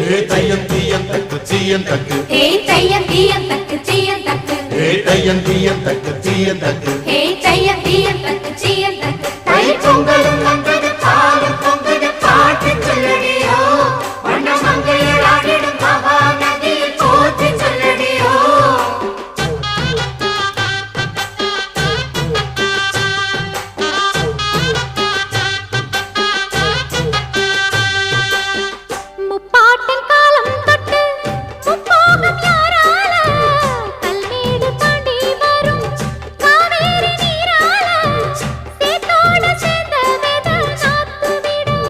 தையம் தீயம் தக்கு சீயம் தக்கு தையம் தீயம் தக்கு சீயம் தக்கு தையம் தீயம் தக்கு சீயம் தக்கு தையம் தீயம் தக்கு சீயம் தக்கு தை பொங்கலும்